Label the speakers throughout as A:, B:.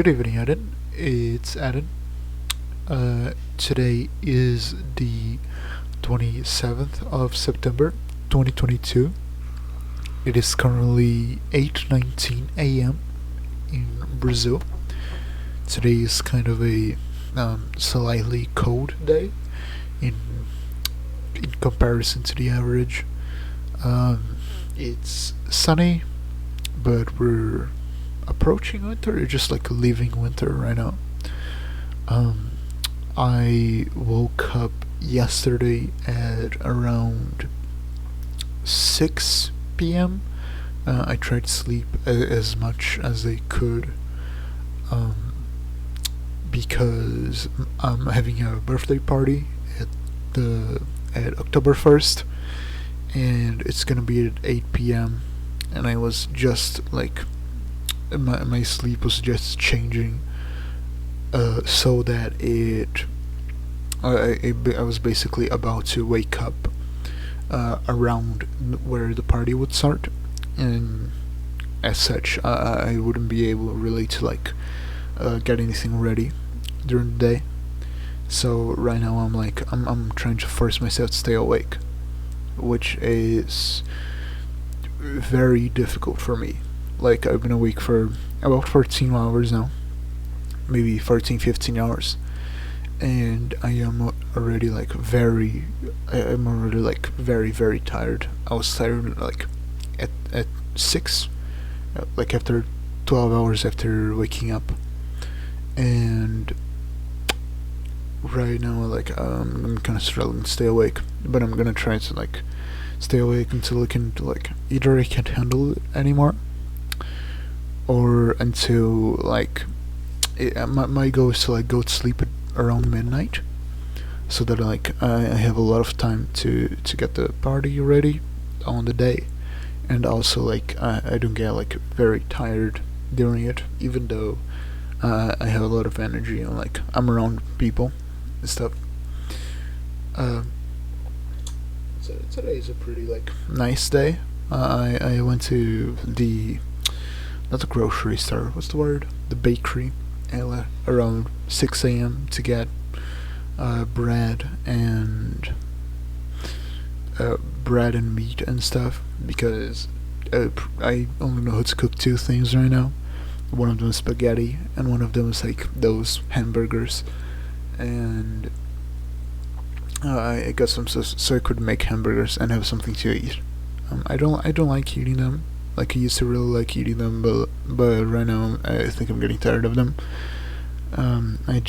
A: Good evening, Eden. It's Eden. Today is the 27th of September, 2022. It is currently 8:19 a.m. in Brazil. Today is kind of a slightly cold day in in comparison to the average. It's sunny, but we're approaching winter. It's just like leaving winter right now. Um, I woke up yesterday at around 6 p.m. I tried to sleep as much as I could um, because I'm having a birthday party at the at October 1st, and it's gonna be at 8 p.m. And I was just like my sleep was just changing so that I was basically about to wake up around where the party would start, and as such, I wouldn't be able really to get anything ready during the day. So right now I'm trying to force myself to stay awake, which is very difficult for me. Like I've been awake for about 14 hours now, maybe 14, 15 hours, and I am already I'm already very, very tired. I was tired at 6, like after 12 hours after waking up, and right now I'm kind of struggling to stay awake, but I'm gonna try to stay awake until I can either I can't handle it anymore, or until my goal is to go to sleep at around midnight, so that I have a lot of time to get the party ready on the day, and also I don't get very tired during it, even though I have a lot of energy and I'm around people and stuff. Uh, so today is a pretty nice day. I went to the not the grocery store. What's the word? The bakery around 6 a.m. to get bread and meat and stuff, because I only know how to cook two things right now. One of them is spaghetti, and one of them is those hamburgers. And I got some so I could make hamburgers and have something to eat. I don't like eating them. Like I used to really like eating them, but right now I think I'm getting tired of them. I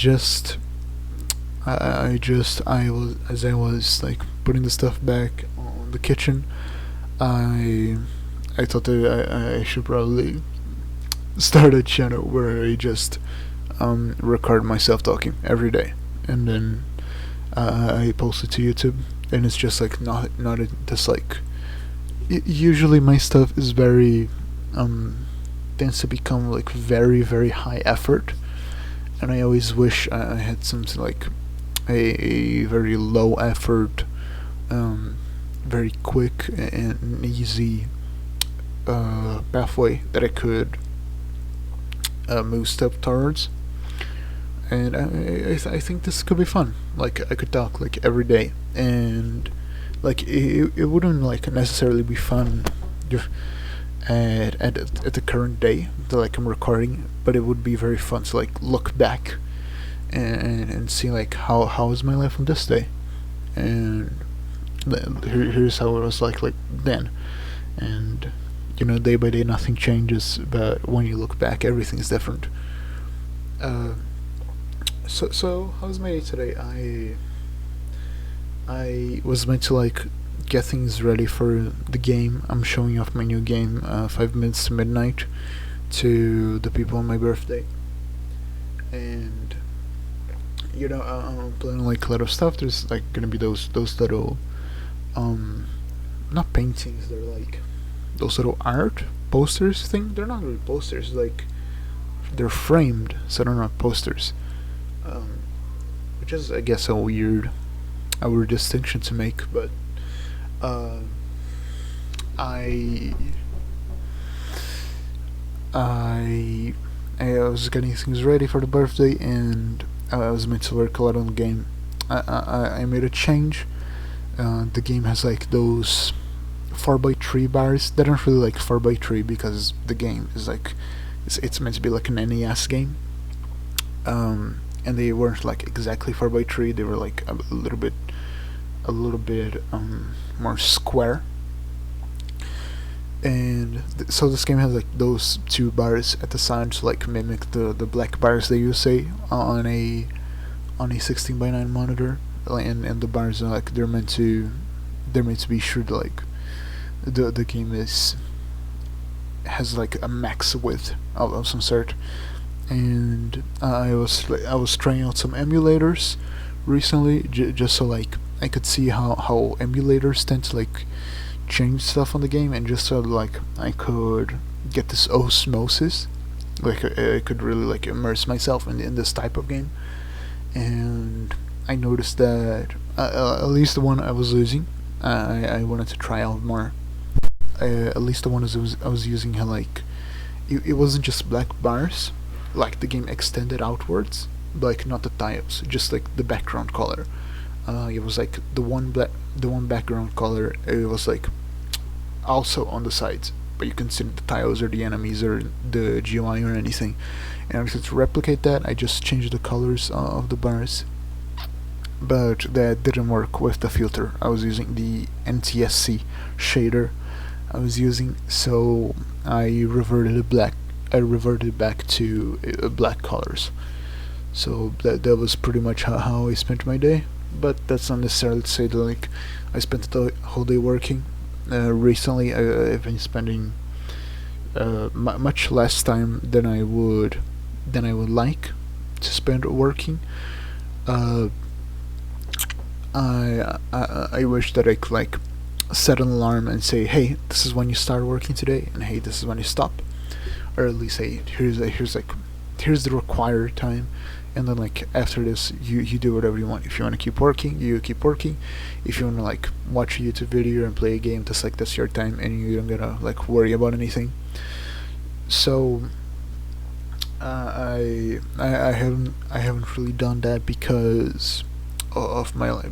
A: was as I was putting the stuff back on the kitchen. I I thought that I should probably start a channel where I just record myself talking every day, and then I post it to YouTube, and it's just not just usually my stuff is very tends to become very, very high effort, and I always wish I had something a very low effort, very quick and easy pathway that I could move stuff towards. And I think this could be fun. I could talk every day, and it wouldn't necessarily be fun if at the current day that I'm recording, but it would be very fun to look back and see how is my life on this day, and here's how it was then, and day by day nothing changes, but when you look back everything is different. So how's my day today? I was meant to get things ready for the game. I'm showing off my new game, 5 minutes to midnight, to the people on my birthday, and I'm planning a lot of stuff. There's gonna be those little not paintings. They're those little art posters thing. They're not really posters. They're framed, so they're not posters. Which is I guess a weird distinction to make, but uh, I I I was getting things ready for the birthday, and I was meant to work a lot on the game. I made a change. The game has like those 4x3 bars that aren't really like 4x3 because the game is like it's meant to be like an NES game. And they weren't like exactly 4x3. They were like a little bit more square. And so this game has like those two bars at the side to like mimic the black bars that you say on a 16:9 monitor, and the bars are like they're meant to be sure that, like the game has like a max width of some sort. And I was trying out some emulators recently, just so like I could see how emulators tend to like change stuff on the game, and just so like I could get this osmosis, like I could really like immerse myself in this type of game. And I noticed that at least the one I was using, I wanted to try out more. At least the one I was using had like it wasn't just black bars, like the game extended outwards, like not the tiles, just like the background color. It was like the one background color. It was like also on the sides, but you can see the tiles or the enemies or the GUI or anything. And to replicate that, I just changed the colors of the bars, but that didn't work with the filter. I was using the NTSC shader I was using, so I reverted it black. I reverted back to black colors. So that was pretty much how I spent my day. But that's not necessarily to say that like I spent the whole day working. Recently, I've been spending much less time than I would like to spend working. Uh, I wish that I could like set an alarm and say, hey, this is when you start working today, and hey, this is when you stop, or at least say here's the required time, and then like after this you do whatever you want. If you want to keep working, you keep working. If you want to like watch a YouTube video and play a game, that's your time, and you don't gotta like worry about anything. So I haven't really done that because of my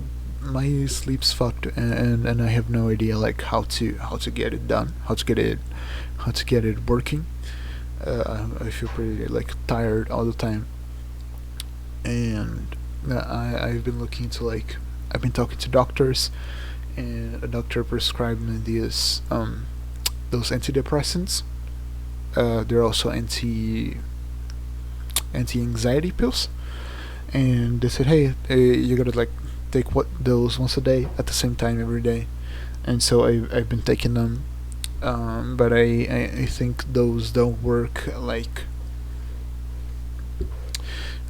A: sleep's fucked, and I have no idea like how to get it done, how to get it working. I feel pretty like tired all the time, and I've been talking to doctors, and a doctor prescribed me those antidepressants. They're also anti-anxiety pills, and they said, hey, you gotta like take those once a day at the same time every day. And so I've been taking them, but I think those don't work. Like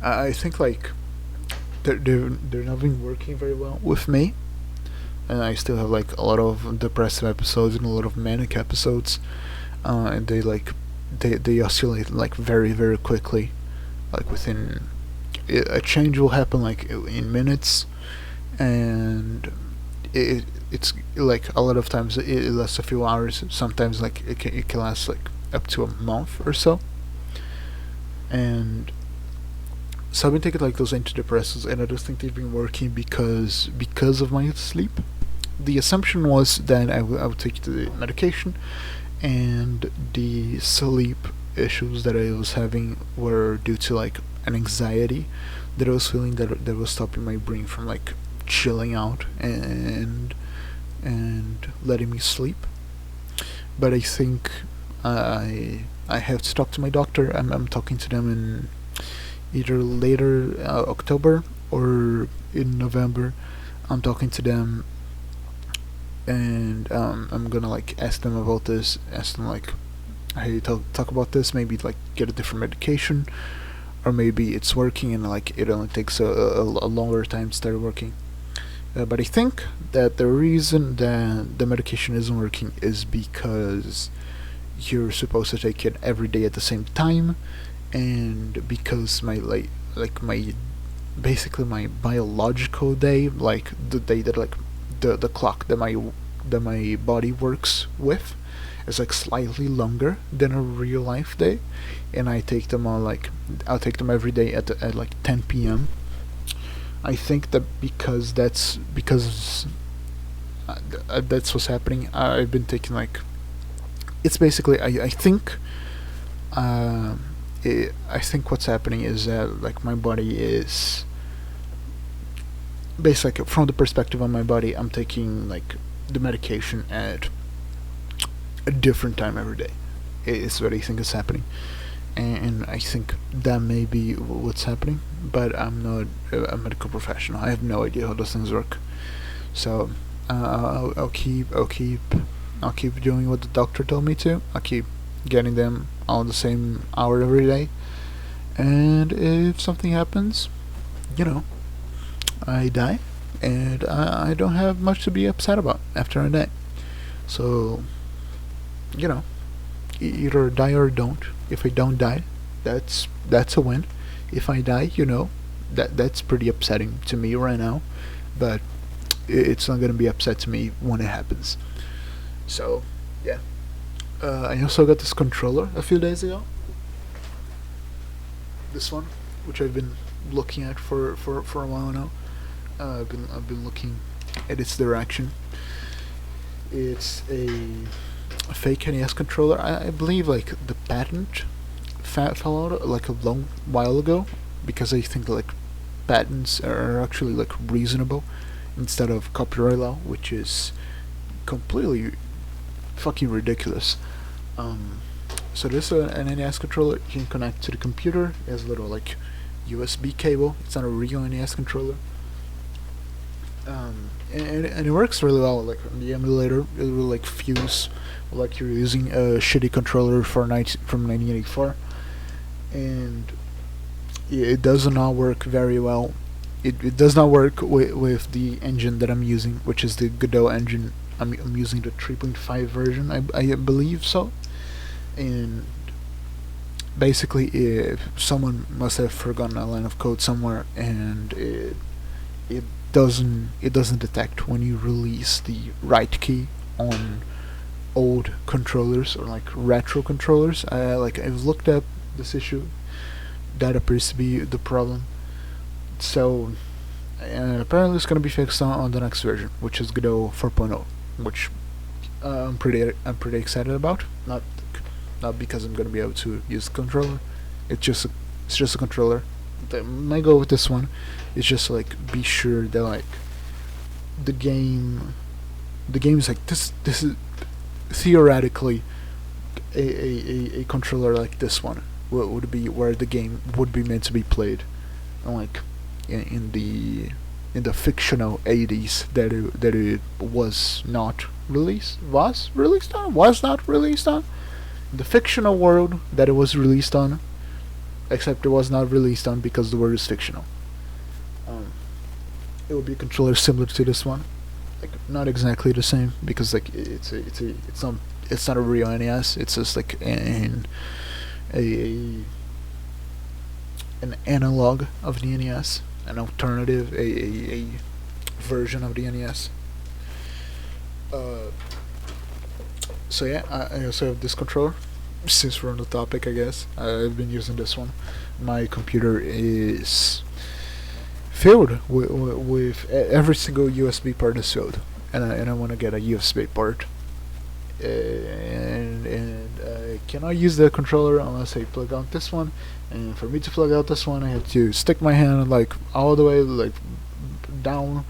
A: I think like they're not been working very well with me, and I still have like a lot of depressive episodes and a lot of manic episodes, and they oscillate like very very quickly, like within a change will happen like in minutes, and it's like a lot of times it lasts a few hours. Sometimes like it can last like up to a month or so. And so I've been taking like those antidepressants, and I just think they've been working because of my sleep. The assumption was that I would take the medication, and the sleep issues that I was having were due to like an anxiety that I was feeling that was stopping my brain from like chilling out and letting me sleep. But I think I have to talk to my doctor. I'm talking to them in either later October or in November. I'm talking to them, and I'm gonna like ask them about this. Ask them like, hey, talk about this. Maybe like get a different medication, or maybe it's working and like it only takes a longer time to start working. But I think that the reason that the medication isn't working is because you're supposed to take it every day at the same time, and because my basically my biological day, like the day that like the clock that my body works with, is like slightly longer than a real life day, and I'll take them every day at like 10 p.m. I think that because that's what's happening. I've been taking like it's basically I think I think what's happening is that like my body is basically from the perspective of my body. I'm taking like the medication at a different time every day. Is what I think is happening, and I think that may be what's happening. But I'm not a medical professional. I have no idea how those things work. So I'll keep doing what the doctor told me to. I'll keep getting them all the same hour every day. And if something happens, you know, I die, and I don't have much to be upset about after I die. So, you know, either die or don't. If I don't die, that's a win. If I die, you know, that's pretty upsetting to me right now, but it's not gonna be upset to me when it happens. So, yeah. I also got this controller a few days ago. This one, which I've been looking at for a while now. I've been looking at its direction. It's a fake NES controller. I believe like the patent fell out like a long while ago, because I think like patents are actually like reasonable instead of copyright law, which is completely fucking ridiculous. So this is an NES controller. You can connect to the computer. It has a little like USB cable. It's not a real NES controller. And it works really well. Like on the emulator, it will like fuse like you're using a shitty controller from 1984, and it does not work very well. It does not work with the engine that I'm using, which is the Godot engine. I'm using the 3.5 version, I believe so. And basically, if someone must have forgotten a line of code somewhere, and it doesn't detect when you release the right key on old controllers or like retro controllers. I've looked up this issue. That appears to be the problem. So, and apparently it's gonna be fixed on the next version, which is Godot 4.0, which I'm pretty excited about. Not because I'm gonna be able to use the controller. It's just a controller. My goal with this one is just to, like, be sure that like the game is like this is theoretically a controller like this one would be where the game would be meant to be played, and like in the fictional 80s that it was not released was not released on, the fictional world that it was released on, except it was not released on because the word is fictional. It would be a controller similar to this one, like not exactly the same, because like it's not a real NES. It's just like an analog of the NES, an alternative, a version of the NES. So yeah, I also have this controller. Since we're on the topic, I guess I've been using this one. My computer is filled with every single USB port is filled, and I want to get a USB port, and I cannot use the controller unless I plug out this one. And for me to plug out this one, I have to stick my hand like all the way like down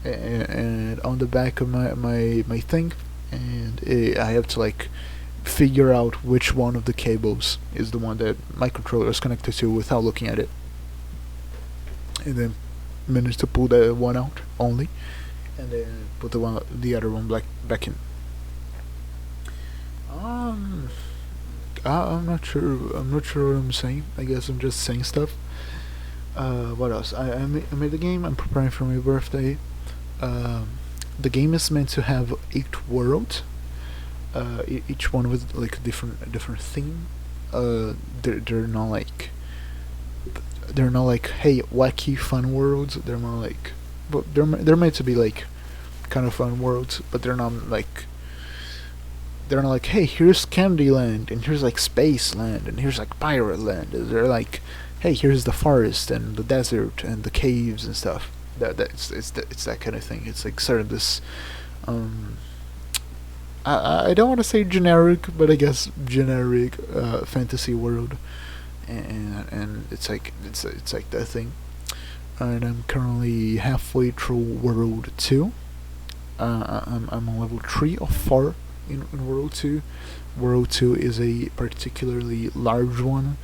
A: and on the back of my thing, and I have to like figure out which one of the cables is the one that my controller is connected to without looking at it, and then manage to pull that one out only, and then put the other one back in. I'm not sure. I'm not sure what I'm saying. I guess I'm just saying stuff. What else? I made the game. I'm preparing for my birthday. The game is meant to have 8 worlds. Each one with like a different theme. They're not like hey, wacky fun worlds. They're more like, but they're meant to be like kind of fun worlds, but they're not like they're not like, hey, here's Candyland, and here's like Space Land, and here's like Pirate Land. They're like, hey, here's the forest and the desert and the caves and stuff. It's that kind of thing. It's like sort of this. Um, I don't want to say generic, but I guess generic fantasy world, and it's like that thing. And I'm currently halfway through World Two. I'm on level 3 or 4 in World 2. World 2 is a particularly large one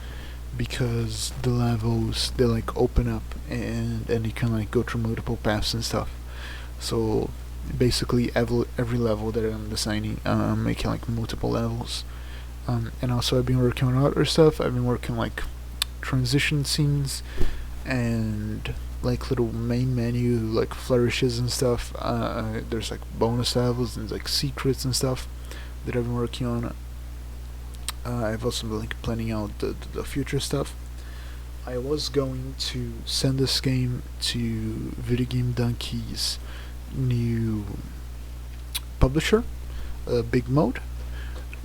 A: because the levels they like open up and you can like go through multiple paths and stuff. So basically every level that I'm designing, I'm making like multiple levels. And also I've been working on other stuff. I've been working like transition scenes and like little main menu like flourishes and stuff. There's like bonus levels and like secrets and stuff that I've been working on. I've also been like planning out the future stuff. I was going to send this game to Video Game Donkey's new publisher, Big Mode,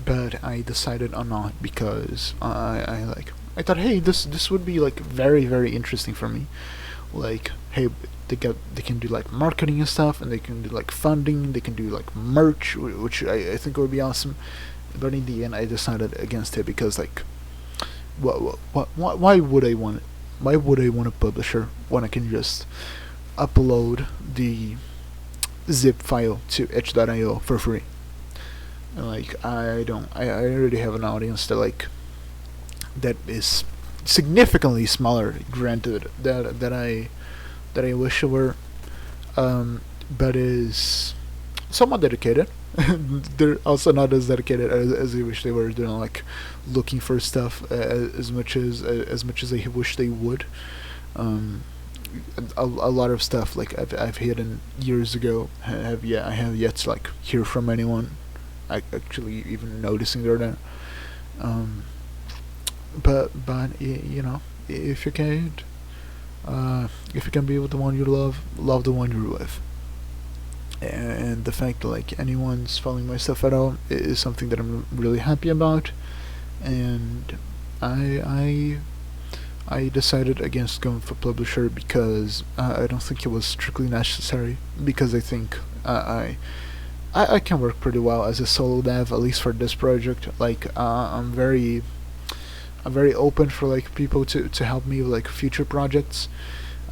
A: but I decided on not because I thought, hey, this would be like very interesting for me. Like, hey, they can do like marketing and stuff, and they can do like funding, they can do like merch, which I think would be awesome. But in the end, I decided against it because like, why would I want it? Why would I want a publisher when I can just upload the zip file to itch.io for free? And like, I already have an audience that is significantly smaller, granted, that I wish it were, but is somewhat dedicated. They're also not as dedicated as I wish they were. They're not like looking for stuff as much as I wish they would. A lot of stuff like I've hidden years ago I have yet to like hear from anyone. I actually even noticing they're there. But you know, if you can be with the one you love the one you're with. And the fact that like anyone's following my stuff at all is something that I'm really happy about. And I decided against going for publisher because I don't think it was strictly necessary, because I think I can work pretty well as a solo dev, at least for this project. Like I'm very open for like people to help me with like future projects.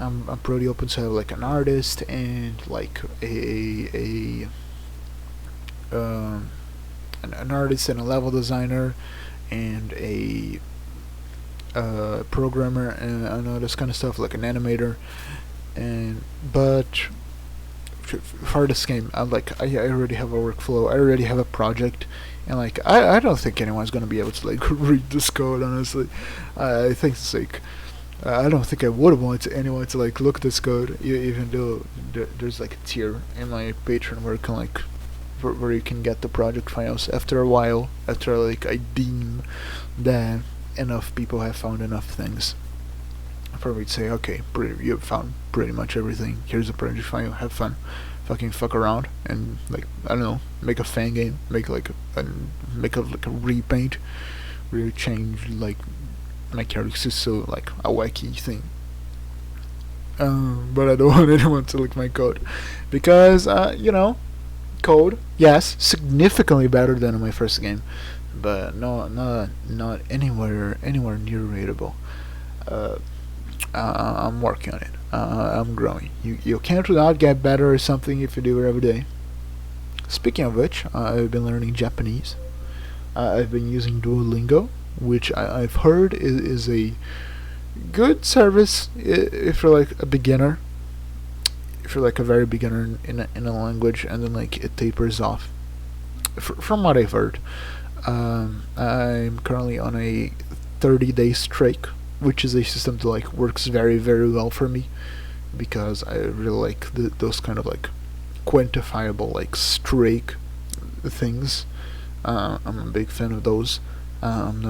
A: I'm pretty open to have like an artist and like an artist and a level designer and a programmer and all this kind of stuff, like an animator. And but for this game, I already have a workflow, I already have a project, and like I don't think anyone's gonna be able to like read this code. Honestly, I think it's like I don't think I would want anyone to like look at this code, even though there's like a tier in my Patreon where you can like where you can get the project files after a while, after like I deem that enough people have found enough things for me to say, okay, you've found pretty much everything. Here's a project file. Have fun, fucking fuck around, and like I don't know, make a fan game, make like a repaint, really change like my characters so like a wacky thing. But I don't want anyone to look my code because you know, code, yes, significantly better than in my first game, but not anywhere near readable. I'm working on it. I'm growing. You can't not get better or something if you do it every day. Speaking of which, I've been learning Japanese. I've been using Duolingo, which I've heard is a good service if you're like a beginner. If you're like a very beginner in a language, and then like it tapers off. From what I've heard, I'm currently on a 30-day streak, which is a system that like works very well for me, because I really like those kind of like quantifiable like streak things. I'm a big fan of those. I'm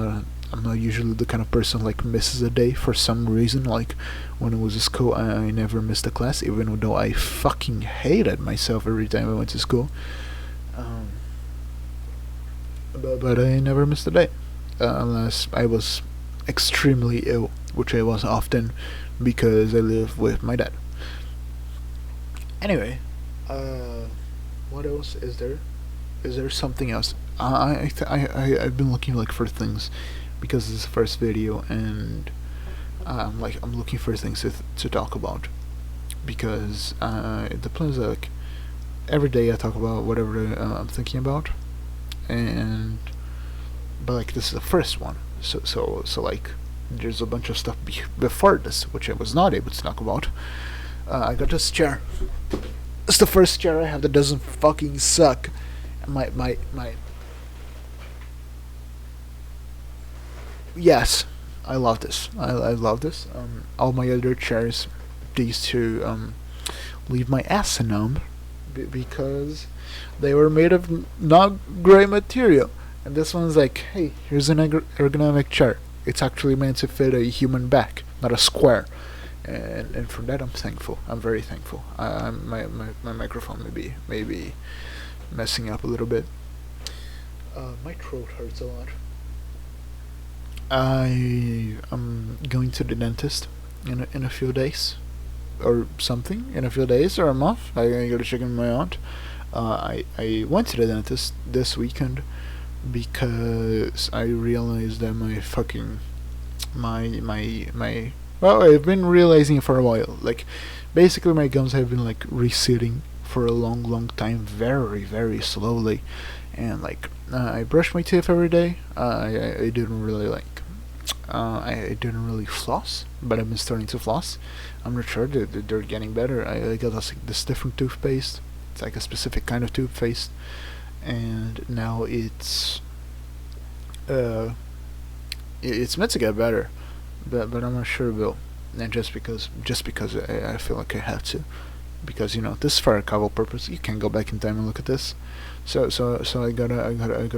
A: not usually the kind of person like misses a day for some reason. Like when I was in school, I never missed a class, even though I fucking hated myself every time I went to school. but I never missed a day, unless I was extremely ill, which I was often because I live with my dad. Anyway, uh, what else is there? Is there something else? I've been looking like for things because this is the first video, and I'm looking for things to talk about because it depends. Like every day I talk about whatever I'm thinking about, and but like this is the first one, so like there's a bunch of stuff before this which I was not able to talk about. I got this chair. It's the first chair I have that doesn't fucking suck. My yes, I love this. I love this. All my other chairs, they used to leave my ass numb because they were made of not great material. And this one's like, hey, here's an ergonomic chair. It's actually meant to fit a human back, not a square. And for that I'm thankful. I'm very thankful. My microphone may be messing up a little bit. My throat hurts a lot. I am going to the dentist in a few days, or something. In a few days or a month. I gotta check in my aunt. I went to the dentist this weekend because I realized that my well, I've been realizing it for a while. Like, basically, my gums have been like receding for a long time, very, very slowly. And like, I brush my teeth every day. I didn't really I didn't really floss, but I've been starting to floss. I'm not sure they're getting better. I got this different toothpaste. It's like a specific kind of toothpaste, and now it's meant to get better, but I'm not sure it will. And just because I feel like I have to, because this is for a cover purpose. You can go back in time and look at this. So I gotta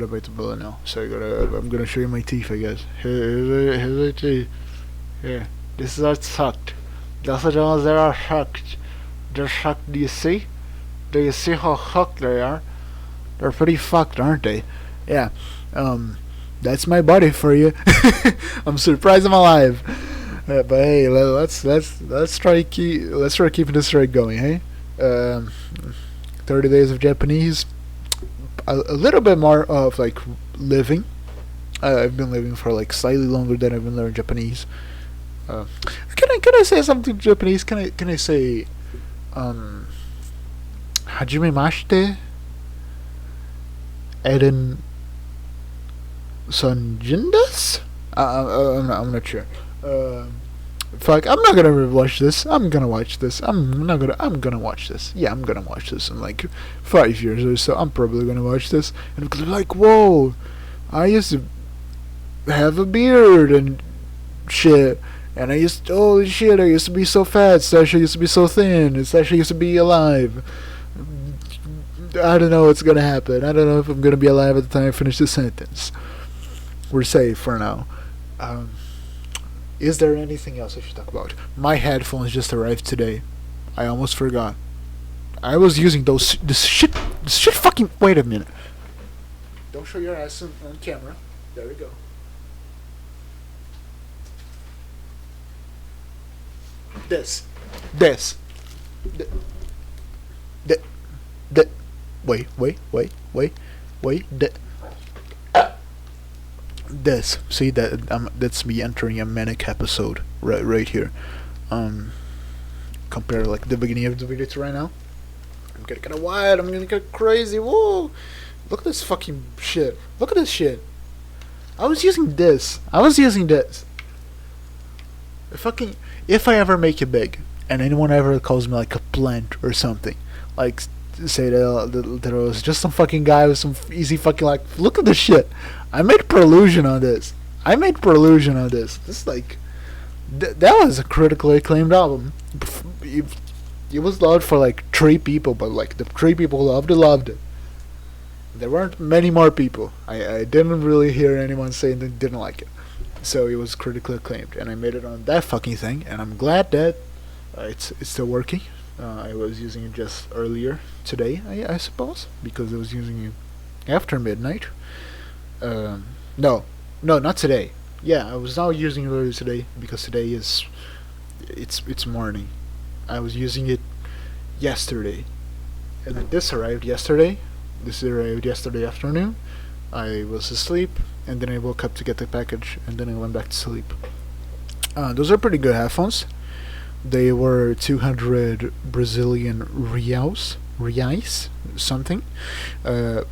A: bite the bullet now. So I'm gonna show you my teeth, I guess. Here's my teeth. Here, this is how it's sucked. Those are the ones that are sucked. They're sucked. Do you see? Do you see how sucked they are? They're pretty fucked, aren't they? Yeah. That's my body for you. I'm surprised I'm alive. But hey, let's try keeping this thread going. Hey, 30 days of Japanese. A little bit more of like living. I've been living for like slightly longer than I've been learning Japanese. Can I say something in Japanese? Can I say Hajime Eren Sanjindas? I'm not sure. Fuck, I'm not gonna watch this. I'm gonna watch this. I'm gonna watch this. Yeah, I'm gonna watch this in like 5 years or so. I'm probably gonna watch this and be like, whoa, I used to have a beard and shit. And holy shit, I used to be so fat. Sasha used to be so thin. Sasha used to be alive. I don't know what's gonna happen. I don't know if I'm gonna be alive at the time I finish this sentence. We're safe for now. Is there anything else I should talk about? My headphones just arrived today. I almost forgot. I was using this shit fucking... Wait a minute. Don't show your ass on camera. There we go. This. Wait. This. See that's me entering a manic episode right here. Compare like the beginning of the video to right now. I'm getting kind of wild. I'm gonna get crazy. Whoa! Look at this fucking shit. Look at this shit. I was using this. If I ever make it big, and anyone ever calls me like a plant or something, like say that there was just some fucking guy with some easy fucking like, look at this shit. I made Perlusion on this. This is like that was a critically acclaimed album. It was loved for like 3 people, but like the 3 people loved it. There weren't many more people. I didn't really hear anyone saying they didn't like it. So it was critically acclaimed, and I made it on that fucking thing, and I'm glad that it's still working. I was using it just earlier today, I suppose, because I was using it after midnight. No, no, not today. Yeah, I was not using it earlier today because today is it's morning. I was using it yesterday, and then this arrived yesterday. This arrived yesterday afternoon. I was asleep, and then I woke up to get the package, and then I went back to sleep. Those are pretty good headphones. They were 200 Brazilian reais, something,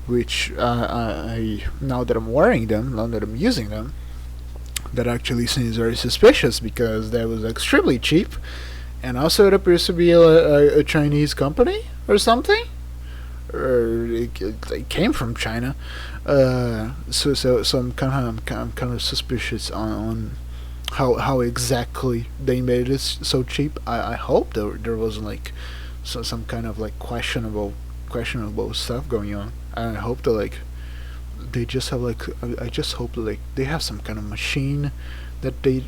A: which I now that I'm wearing them, now that I'm using them, that actually seems very suspicious because that was extremely cheap, and also it appears to be a Chinese company or something, or it came from China. So I'm kind of suspicious on how exactly they made it so cheap. I hope there wasn't like some kind of like questionable stuff going on. I hope that like they just have like I just hope that like they have some kind of machine that they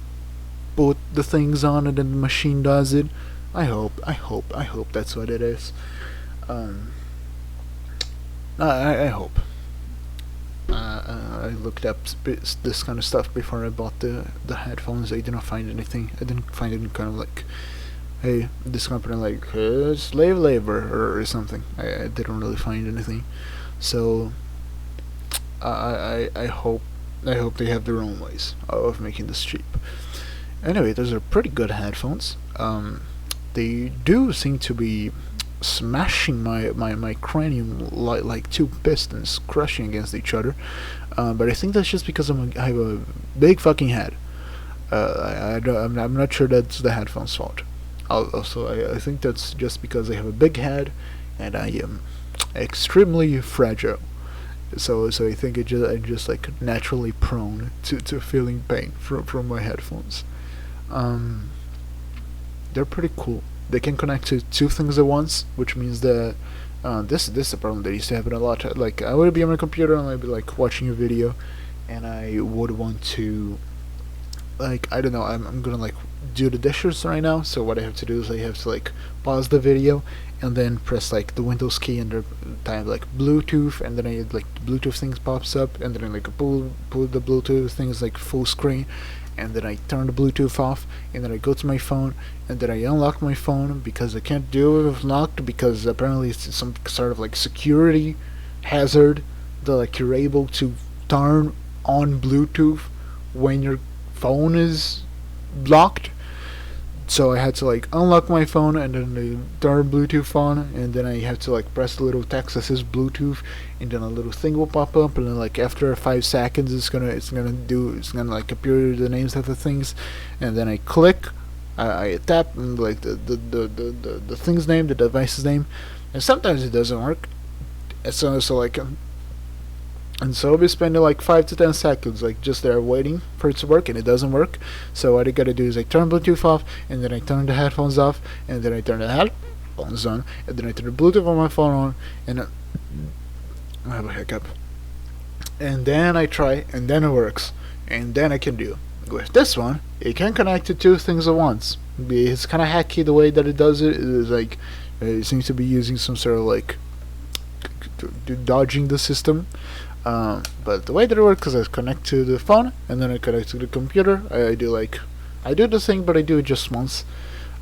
A: put the things on and then the machine does it. I hope that's what it is. Um, I hope. I looked up this kind of stuff before I bought the headphones. I did not find anything. I didn't find any kind of like, hey, this company like slave labor or something. I didn't really find anything. So I hope they have their own ways of making this cheap. Anyway, those are pretty good headphones. They do seem to be smashing my cranium like two pistons crushing against each other. But I think that's just because I have a big fucking head. I'm not sure that's the headphones' fault. Also, I think that's just because I have a big head and I am extremely fragile. So I think I'm just like naturally prone to feeling pain from my headphones. Um, they're pretty cool. They can connect to two things at once, which means that this is a problem that used to happen a lot. Like I would be on my computer and I'd be like watching a video, and I would want to, like, I don't know, I'm gonna like do the dishes right now. So what I have to do is I have to like pause the video and then press like the Windows key and type like Bluetooth, and then I like the Bluetooth things pops up, and then I like pull the Bluetooth things like full screen, and then I turn the Bluetooth off, and then I go to my phone, and then I unlock my phone because I can't do it with locked because apparently it's some sort of like security hazard that like you're able to turn on Bluetooth when your phone is locked. So I had to like unlock my phone and then turn Bluetooth on, and then I have to like press the little text that says Bluetooth, and then a little thing will pop up, and then like after 5 seconds it's gonna like appear the names of the things, and then I click, I tap and like the thing's name, the device's name, and sometimes it doesn't work. So like and so I'll be spending like 5 to 10 seconds like just there waiting for it to work, and it doesn't work. So what I gotta do is I turn Bluetooth off, and then I turn the headphones off, and then I turn the headphones on, and then I turn the Bluetooth on my phone on, and I have a hiccup. And then I try, and then it works, and then I can do. With this one, it can connect to two things at once. It's kind of hacky the way that it does it. It is like it seems to be using some sort of like dodging the system. But the way that it works is I connect to the phone, and then I connect to the computer. I do the thing, but I do it just once.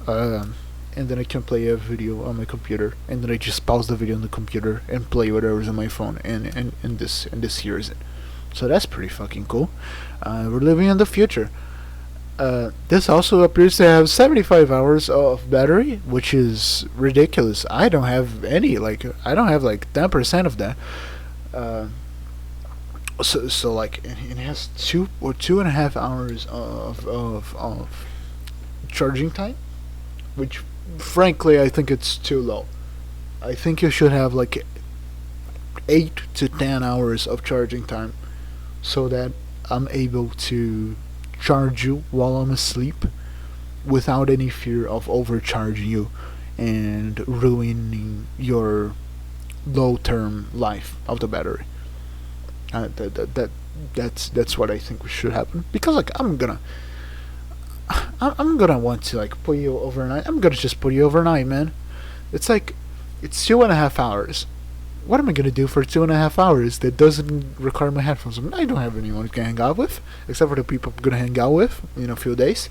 A: And then I can play a video on my computer, and then I just pause the video on the computer and play whatever's on my phone, and this hears it. So that's pretty fucking cool. We're living in the future. This also appears to have 75 hours of battery, which is ridiculous. I don't have any, like, I don't have like 10% of that. So like it has 2.5 hours of charging time, which frankly I think it's too low. I think you should have like 8 to 10 hours of charging time, so that I'm able to charge you while I'm asleep without any fear of overcharging you and ruining your low-term life of the battery. That's what I think should happen, because like I'm gonna want to like put you overnight. I'm gonna just put you overnight, man. It's like it's 2.5 hours what am I gonna do for 2.5 hours that doesn't require my headphones? I mean, I don't have anyone to hang out with, except for the people I'm gonna hang out with in a few days.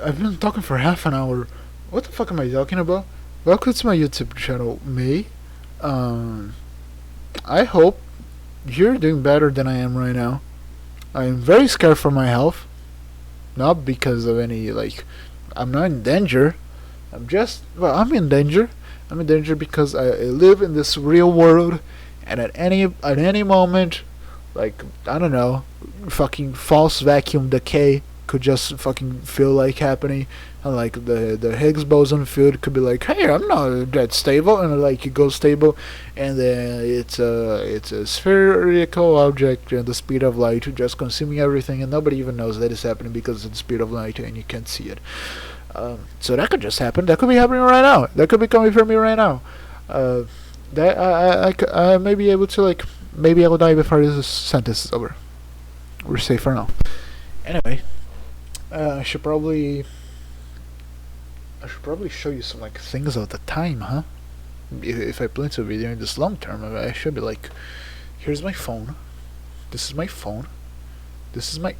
A: I've been talking for half an hour. What the fuck am I talking about? Welcome to my YouTube channel, May. Um, I hope you're doing better than I am right now. I am very scared for my health. Not because of any, like, I'm not in danger. I'm in danger. I'm in danger because I live in this real world, and at any moment, like, I don't know, fucking false vacuum decay could just fucking feel like happening, and like the Higgs boson field could be like, hey, I'm not that stable, and like it goes stable, and then it's a spherical object at the speed of light, just consuming everything, and nobody even knows that it's happening because it's the speed of light, and you can't see it. So that could just happen. That could be happening right now. That could be coming from me right now. That I may be able to, like, maybe I will die before this sentence is over. We're safe for now. Anyway, I should probably show you some, like, things of the time, huh? If I plan to be doing this long term, I should be like, here's my phone. This is my phone. This is my.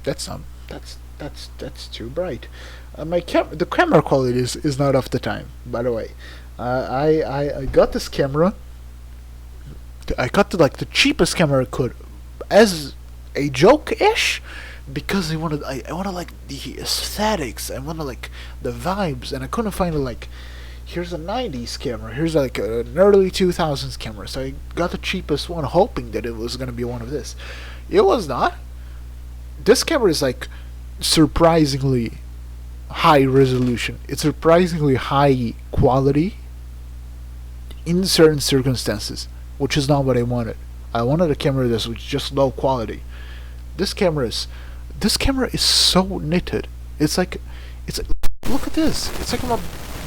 A: That's not. That's too bright. The camera quality is not off the time. By the way, I got this camera. I got the cheapest camera I could, as a joke-ish, because I wanted like the aesthetics. I wanted like the vibes, and I couldn't find like. Here's a 90s camera. Here's like an early 2000s camera. So I got the cheapest one, hoping that it was gonna be one of this. It was not. This camera is like surprisingly high resolution. It's surprisingly high quality in certain circumstances, which is not what I wanted. I wanted a camera that was just low quality. This camera is so knitted. It's like look at this. It's like I'm a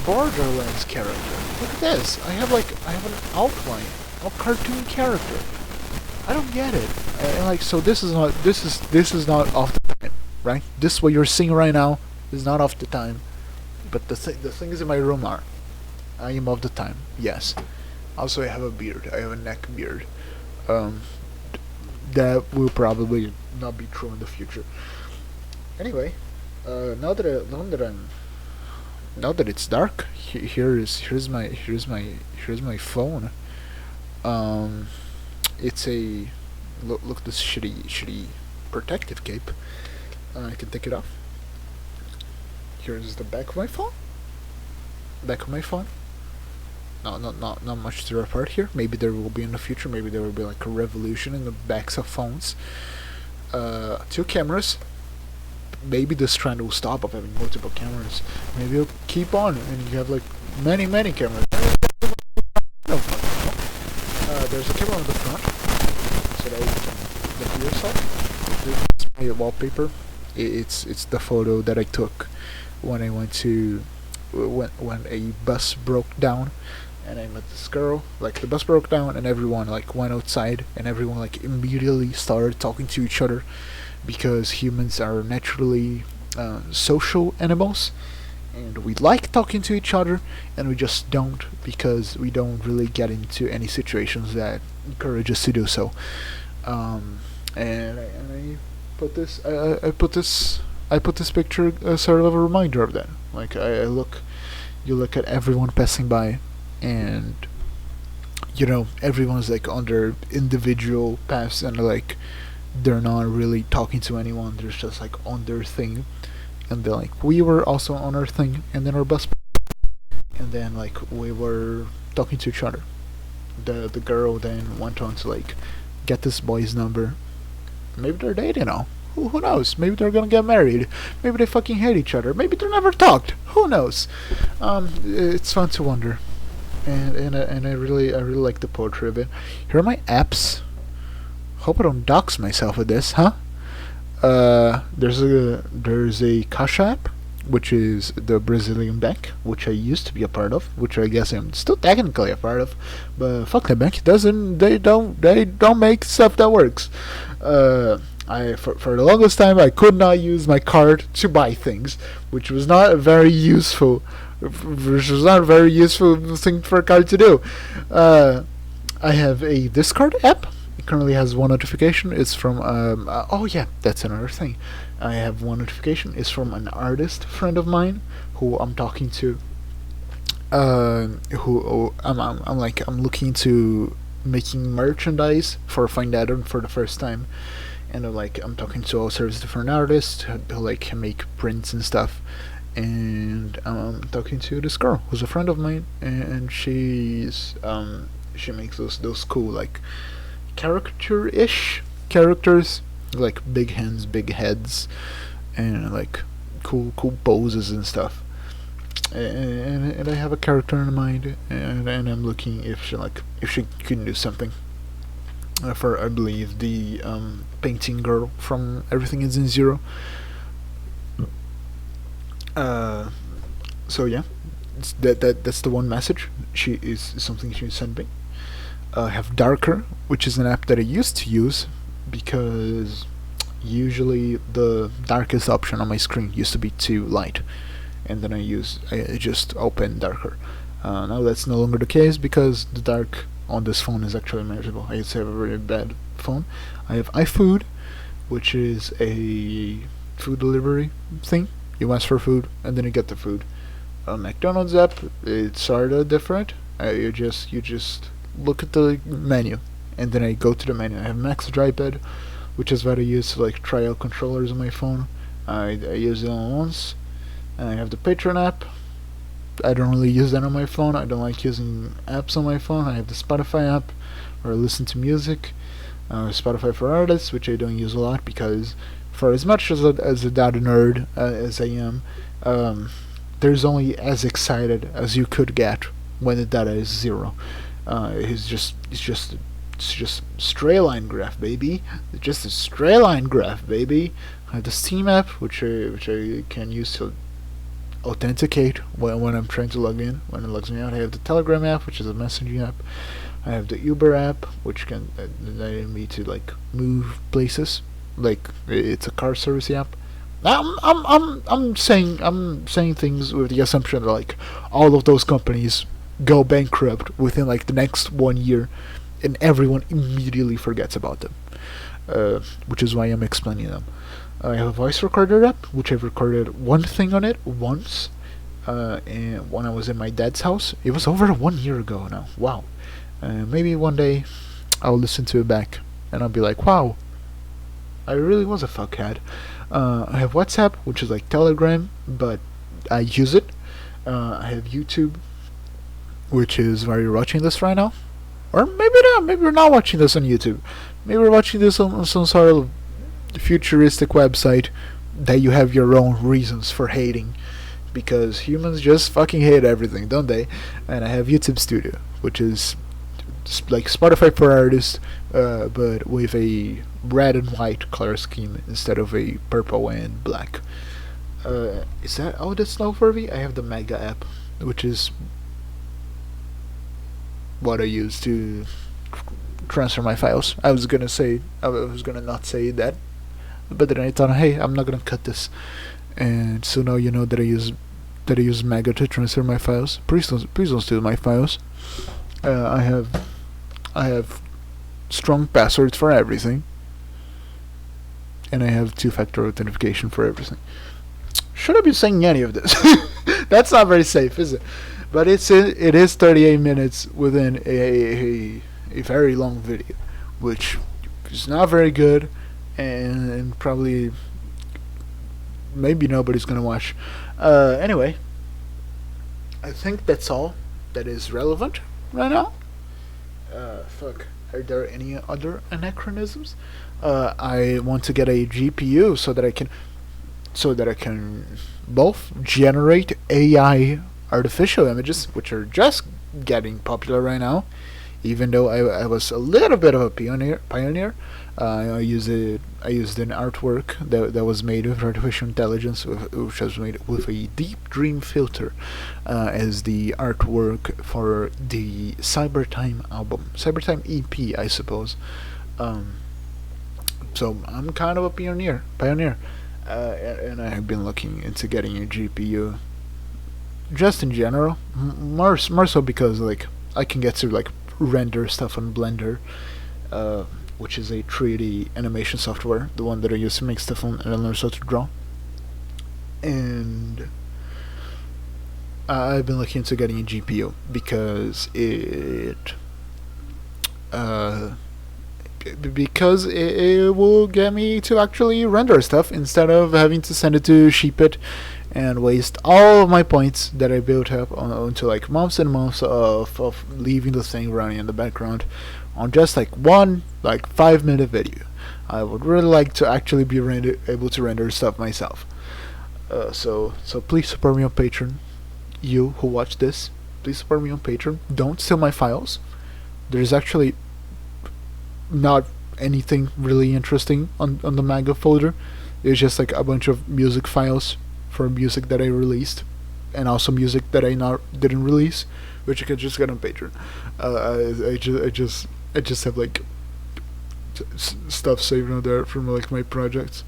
A: Borderlands character. Look at this. I have an outline, a cartoon character. I don't get it. And like, so this is not off the time, right? This what you're seeing right now is not off the time, but the things in my room are. I am off the time. Yes. Also, I have a beard. I have a neck beard. That will probably not be true in the future. Anyway, now that it's dark, here's my phone. It's a look this shitty protective cape. I can take it off. Here's the back of my phone. No, not much to report here. Maybe there will be in the future. Maybe there will be like a revolution in the backs of phones. 2 cameras. Maybe this trend will stop of having multiple cameras. Maybe it'll keep on, and you have like many cameras. There's a camera on the front, so that you can look yourself. This is my wallpaper. It's the photo that I took when I went to when a bus broke down, and I met this girl. Like, the bus broke down, and everyone like went outside, and everyone like immediately started talking to each other, because humans are naturally social animals, and we like talking to each other, and we just don't, because we don't really get into any situations that encourage us to do so. And I put this picture as sort of a reminder of that. Like, you look at everyone passing by, and you know, everyone's like on their individual paths, and like they're not really talking to anyone. They're just like on their thing, and then like we were also on our thing, and then our bus, and then like we were talking to each other. The girl then went on to like get this boy's number. Maybe they're dating now. Who knows? Maybe they're gonna get married. Maybe they fucking hate each other. Maybe they never talked. Who knows? It's fun to wonder, and I really like the poetry of it. Here are my apps. Hope I don't dox myself with this, huh? There's a Caixa app, which is the Brazilian bank, which I used to be a part of, which I guess I'm still technically a part of, but fuck that bank. They don't make stuff that works. For the longest time I could not use my card to buy things, which was not very useful which is not a very useful thing for a card to do. I have a Discord app. It currently has one notification. It's from oh yeah, that's another thing. I have one notification. It's from an artist friend of mine who I'm talking to. Who I'm looking into making merchandise for Find Adam for the first time, and I'm talking to all sorts of different artists who like can make prints and stuff, and I'm talking to this girl who's a friend of mine, and she makes those cool like caricature-ish characters, like big hands, big heads, and like cool poses and stuff. And I have a character in mind, and I'm looking if she can do something for, I believe, the painting girl from Everything Is in Zero. So yeah, that's the one message. She is something she sent me. I have Darker, which is an app that I used to use because usually the darkest option on my screen used to be too light, and then I just open Darker. Now that's no longer the case because the dark on this phone is actually manageable. I used to have a very bad phone. I have iFood, which is a food delivery thing. You ask for food and then you get the food. A McDonald's app, it's sort of different. You just look at the menu, and then I go to the menu. I have Max iPad, which is what I use to like try out controllers on my phone. I use it on once. I have the Patreon app. I don't really use that on my phone. I don't like using apps on my phone. I have the Spotify app, where I listen to music. Spotify for Artists, which I don't use a lot because, for as much as a data nerd as I am, there's only as excited as you could get when the data is zero. It's just straight line graph, baby. It's just a straight line graph, baby. I have the Steam app, which I can use to authenticate when I'm trying to log in. When it logs me out, I have the Telegram app, which is a messaging app. I have the Uber app, which can enable me to like move places. Like it's a car service app. I'm saying things with the assumption that like all of those companies go bankrupt within like the next 1 year, and everyone immediately forgets about them. Which is why I'm explaining them. I have a voice recorder app, which I've recorded one thing on it once, and when I was in my dad's house. It was over 1 year ago now. Wow. Maybe one day I'll listen to it back and I'll be like, wow, I really was a fuckhead. I have WhatsApp, which is like Telegram, but I use it. I have YouTube, which is where you're watching this right now. Or maybe not. Maybe you're not watching this on YouTube. Maybe you're watching this on some sort of futuristic website that you have your own reasons for hating. Because humans just fucking hate everything, don't they? And I have YouTube Studio, which is like Spotify for Artists, but with a red and white color scheme instead of a purple and black. Is that all that's noteworthy? I have the Mega app, which is what I use to transfer my files. I was gonna not say that, but then I thought, hey, I'm not gonna cut this, and so now you know that I use Mega to transfer my files. Please don't steal my files. I have strong passwords for everything, and I have two-factor authentication for everything. Should I be saying any of this? That's not very safe, is it? But it is 38 minutes within a very long video, which is not very good, and probably maybe nobody's gonna watch. Anyway, I think that's all that is relevant right now. Fuck. Are there any other anachronisms? I want to get a GPU so that I can both generate AI artificial images, which are just getting popular right now. Even though I was a little bit of a pioneer. I used an artwork that was made with artificial intelligence, which was made with a Deep Dream filter, as the artwork for the Cybertime album, Cybertime EP, I suppose. So I'm kind of a pioneer, and I have been looking into getting a GPU just in general, more so because like I can get to like render stuff on Blender, uh, which is a 3D animation software, the one that I use to make stuff on and learn how to draw. And I've been looking into getting a GPU because uh, it will get me to actually render stuff instead of having to send it to Sheepit and waste all of my points that I built up onto like months and months of leaving the thing running in the background on just like one like 5 minute video. I would really like to actually be able to render stuff myself. So please support me on Patreon. You who watch this, please support me on Patreon. Don't steal my files. There's actually not anything really interesting on the manga folder. It's just like a bunch of music files for music that I released, and also music that didn't release, which you can just get on Patreon. I just have like stuff saved on there from like my projects.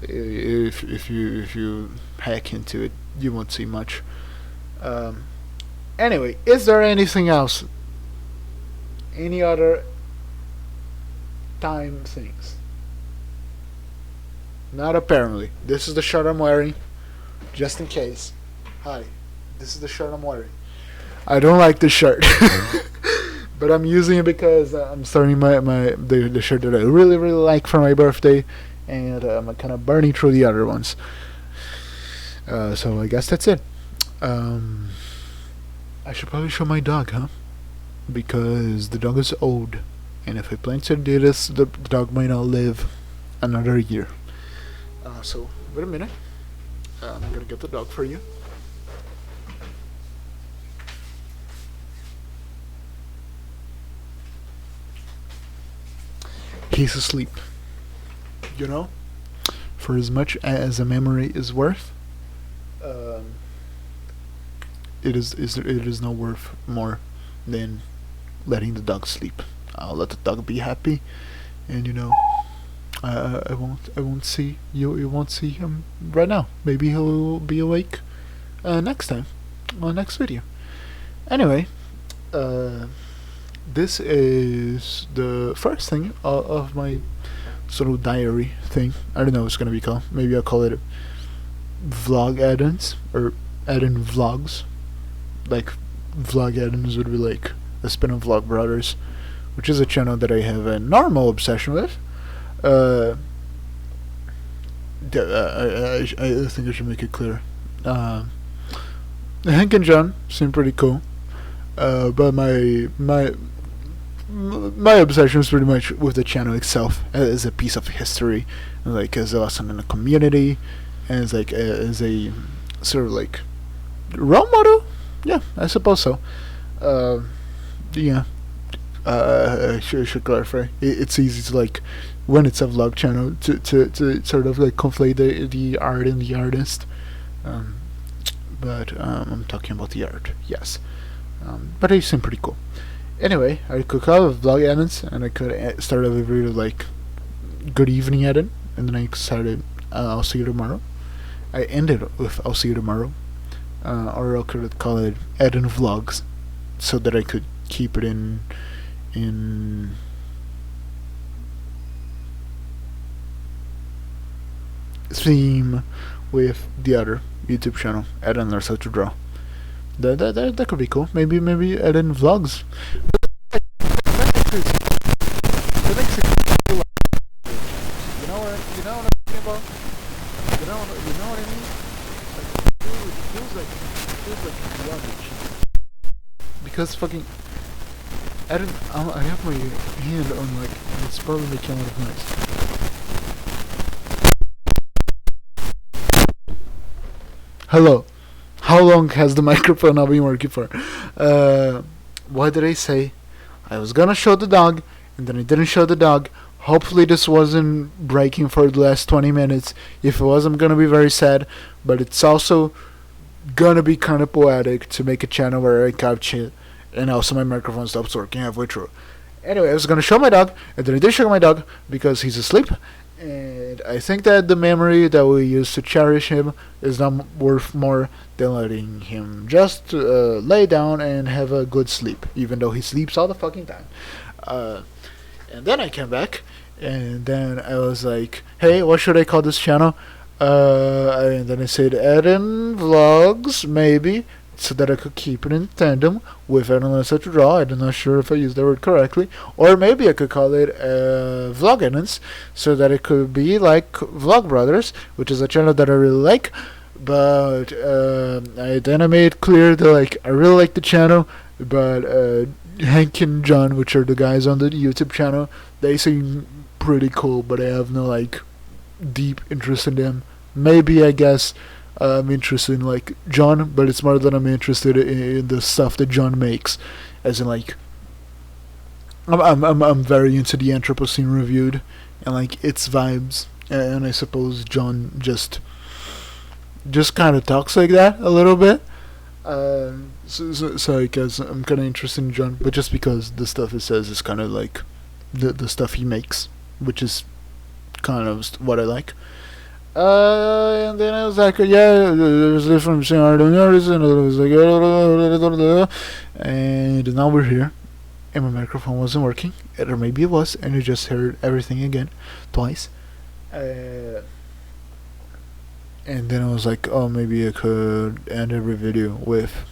A: If you hack into it, you won't see much. Anyway, is there anything else? Any other time things? Not apparently. This is the shirt I'm wearing, just in case. Hi, this is the shirt I'm wearing. I don't like this shirt, but I'm using it because I'm starting the shirt that I really like for my birthday, and I'm kind of burning through the other ones. So I guess that's it. I should probably show my dog, huh? Because the dog is old, and if I plan to do this, the dog might not live another year. So wait a minute. I'm gonna get the dog for you. He's asleep. You know, for as much as a memory is worth, it is not worth more than letting the dog sleep. I'll let the dog be happy, and I won't see you won't see him right now. Maybe he'll be awake next time on next video. Anyway, this is the first thing of my sort of diary thing. I don't know what it's gonna be called. Maybe I'll call it vlog add-ins or add-in vlogs. Like vlog add-ins would be like a spin on Vlog Brothers, which is a channel that I have a normal obsession with. I think I should make it clear. Hank and John seem pretty cool, but my obsession is pretty much with the channel itself as a piece of history, like as a lesson in the community, as like as a sort of like role model. Yeah, I suppose so. Yeah. I should clarify. It's easy to like when it's a vlog channel to sort of like conflate the art and the artist. But I'm talking about the art. Yes. But they seem pretty cool. Anyway, I could call it vlog edits, and I could start every video like good evening edit, and then I started I'll see you tomorrow. I ended with I'll see you tomorrow. Or I could call it add-in vlogs, so that I could keep it in theme with the other YouTube channel, add-in Learns How to Draw. That could be cool. Maybe add-in vlogs. That makes it cool. You know what I'm talking about? You know what I mean? It feels like garbage. Because fucking I have my hand on like it's probably making a lot of noise. Hello. How long has the microphone not been working for? What did I say? I was gonna show the dog, and then I didn't show the dog. Hopefully this wasn't breaking for the last 20 minutes. If it was, I'm gonna be very sad. But it's also gonna be kind of poetic to make a channel where I capture and also my microphone stops working halfway through. Anyway, I was gonna show my dog, and then I did show my dog because he's asleep, And I think that the memory that we use to cherish him is not worth more than letting him just lay down and have a good sleep, even though he sleeps all the fucking time. Uh, and then I came back, and then I was like, hey, what should I call this channel? And then I said Eden Vlogs, maybe, so that I could keep it in tandem with Eden Learns How to Draw. I'm not sure if I used the word correctly. Or maybe I could call it Vlog Edens, so that it could be like Vlog Brothers, which is a channel that I really like. But then I made it clear that like I really like the channel, but Hank and John, which are the guys on the YouTube channel, they seem pretty cool, but I have no like deep interest in them. Maybe I guess I'm interested in like John, but it's more that I'm interested in the stuff that John makes, as in like I'm very into the Anthropocene Reviewed and like its vibes, and I suppose John just kind of talks like that a little bit. So I guess I'm kind of interested in John, but just because the stuff he says is kind of like the stuff he makes, which is kind of what I like. And then I was like, yeah, there's a difference between art and artists, and I was like, and now we're here, and my microphone wasn't working, or maybe it was, and you just heard everything again, twice. And then I was like, oh, maybe I could end every video with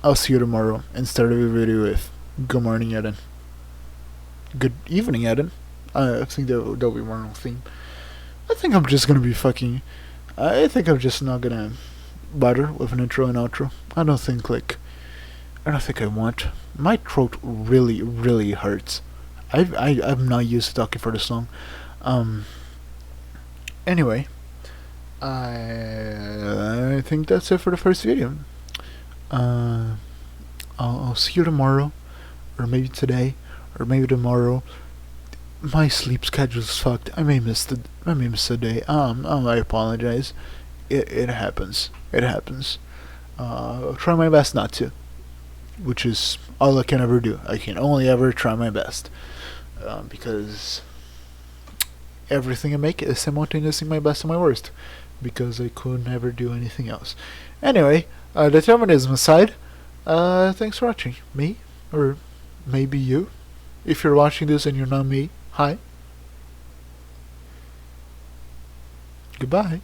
A: I'll see you tomorrow, and start every video with good morning, Eden. Good evening, Eden. I think that'll be more of a theme. I think I'm just not gonna bother with an intro and outro. I don't think I want. My throat really, really hurts. I'm not used to talking for this long. Anyway, I think that's it for the first video. I'll see you tomorrow, or maybe today, or maybe tomorrow. My sleep schedule's fucked. I may miss a day. I apologize. It happens. It happens. I'll try my best not to, which is all I can ever do. I can only ever try my best, because everything I make is simultaneously my best and my worst, because I could never do anything else. Anyway, determinism aside, thanks for watching. Me, or maybe you. If you're watching this and you're not me, hi. Goodbye.